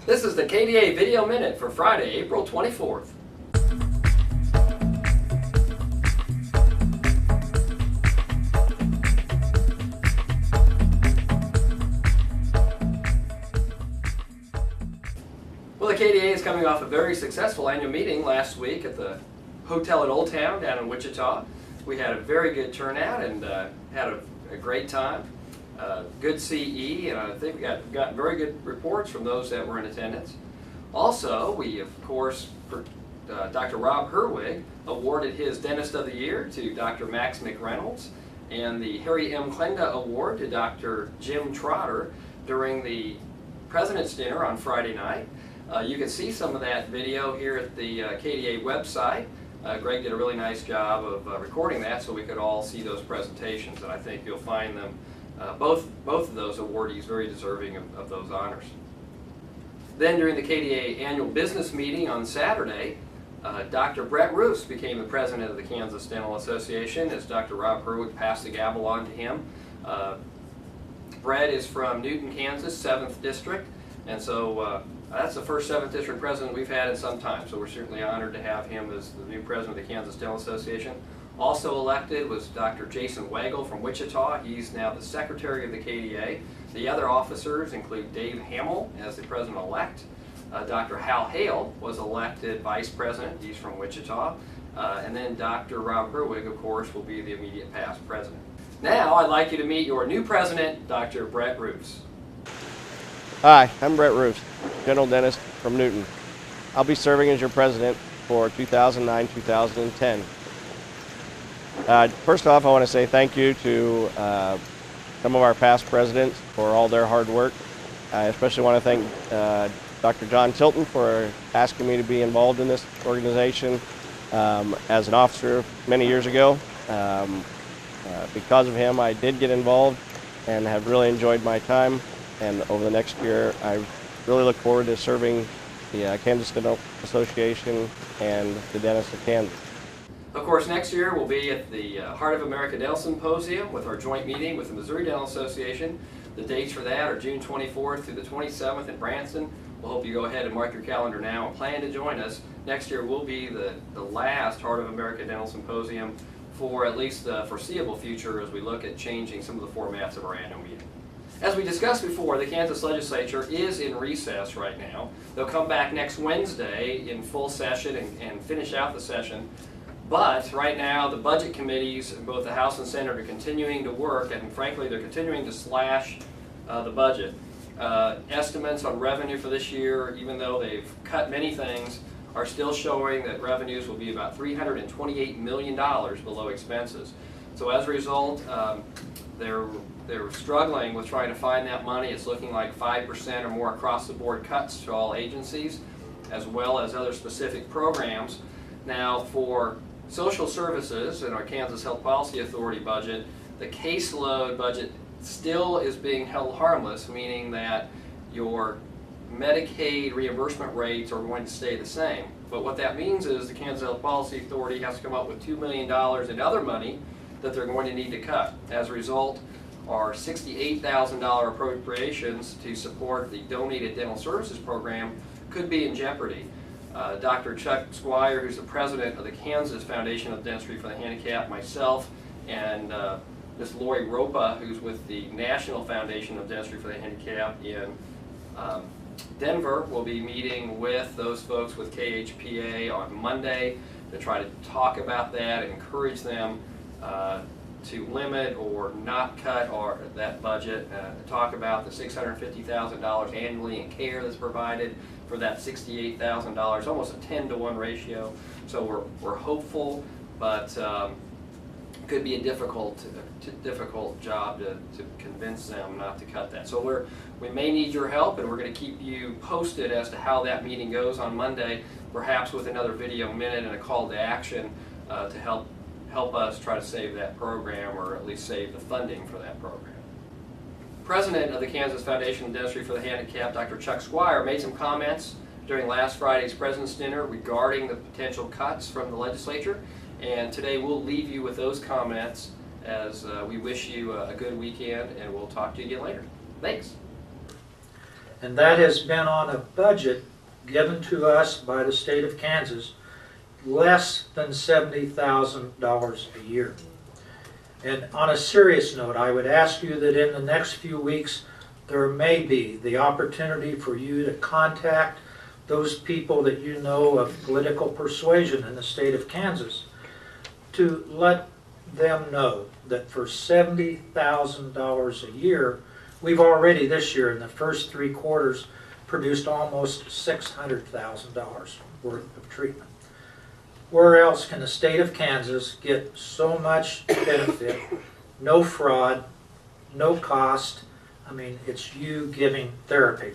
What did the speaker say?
This is the KDA Video Minute for Friday, April 24th. Well, the KDA is coming off a very successful annual meeting last week at the Hotel at Old Town down in Wichita. We had a very good turnout and had a great time. Good CE, and I think we got very good reports from those that were in attendance. Also, we, of course, Dr. Rob Herwig awarded his Dentist of the Year to Dr. Max McReynolds, and the Harry M. Klenda Award to Dr. Jim Trotter during the President's Dinner on Friday night. You can see some of that video here at the KDA website. Greg did a really nice job of recording that so we could all see those presentations, and I think you'll find them, both of those awardees, very deserving of those honors. Then during the KDA annual business meeting on Saturday, Dr. Brett Roos became the president of the Kansas Dental Association as Dr. Rob Herwig passed the gavel on to him. Brett is from Newton, Kansas, 7th District, and so that's the first 7th District president we've had in some time, so we're certainly honored to have him as the new president of the Kansas Dental Association. Also elected was Dr. Jason Wagle from Wichita. He's now the secretary of the KDA. The other officers include Dave Hamill as the president-elect. Dr. Hal Hale was elected vice president. He's from Wichita. And then Dr. Rob Herwig, of course, will be the immediate past president. Now I'd like you to meet your new president, Dr. Brett Roos. Hi, I'm Brett Roos, general dentist from Newton. I'll be serving as your president for 2009-2010. First off, I want to say thank you to some of our past presidents for all their hard work. I especially want to thank Dr. John Tilton for asking me to be involved in this organization as an officer many years ago. Because of him, I did get involved and have really enjoyed my time. And over the next year, I really look forward to serving the Kansas Dental Association and the Dentists of Kansas. Of course, next year we'll be at the Heart of America Dental Symposium with our joint meeting with the Missouri Dental Association. The dates for that are June 24th through the 27th in Branson. We'll hope you go ahead and mark your calendar now and plan to join us. Next year will be the last Heart of America Dental Symposium for at least the foreseeable future as we look at changing some of the formats of our annual meeting. As we discussed before, the Kansas legislature is in recess right now. They'll come back next Wednesday in full session and finish out the session. But right now, the budget committees in both the House and Senate are continuing to work, and frankly, they're continuing to slash the budget. Estimates on revenue for this year, even though they've cut many things, are still showing that revenues will be about $328 million below expenses. So as a result, they're struggling with trying to find that money. It's looking like 5% or more across the board cuts to all agencies, as well as other specific programs. Now, for social services in our Kansas Health Policy Authority budget, the caseload budget still is being held harmless, meaning that your Medicaid reimbursement rates are going to stay the same. But what that means is the Kansas Health Policy Authority has to come up with $2 million in other money that they're going to need to cut. As a result, our $68,000 appropriations to support the Donated Dental Services Program could be in jeopardy. Dr. Chuck Squire, who's the president of the Kansas Foundation of Dentistry for the Handicapped, myself, and Ms. Lori Ropa, who's with the National Foundation of Dentistry for the Handicapped in Denver, will be meeting with those folks with KHPA on Monday to try to talk about that and encourage them to limit or not cut that budget, talk about the $650,000 annually in care that's provided for that $68,000, almost a 10-to-1 ratio. So we're hopeful, but could be a difficult job to convince them not to cut that. So we may need your help, and we're going to keep you posted as to how that meeting goes on Monday, perhaps with another video minute and a call to action to help us try to save that program, or at least save the funding for that program. President of the Kansas Foundation of Dentistry for the Handicapped, Dr. Chuck Squire, made some comments during last Friday's President's Dinner regarding the potential cuts from the legislature, and today we'll leave you with those comments as we wish you a good weekend, and we'll talk to you again later. Thanks. And that has been on a budget given to us by the state of Kansas, less than $70,000 a year. And on a serious note, I would ask you that in the next few weeks, there may be the opportunity for you to contact those people that you know of political persuasion in the state of Kansas to let them know that for $70,000 a year, we've already this year in the first 3 quarters produced almost $600,000 worth of treatment. Where else can the state of Kansas get so much benefit, no fraud, no cost? I mean, it's you giving therapy.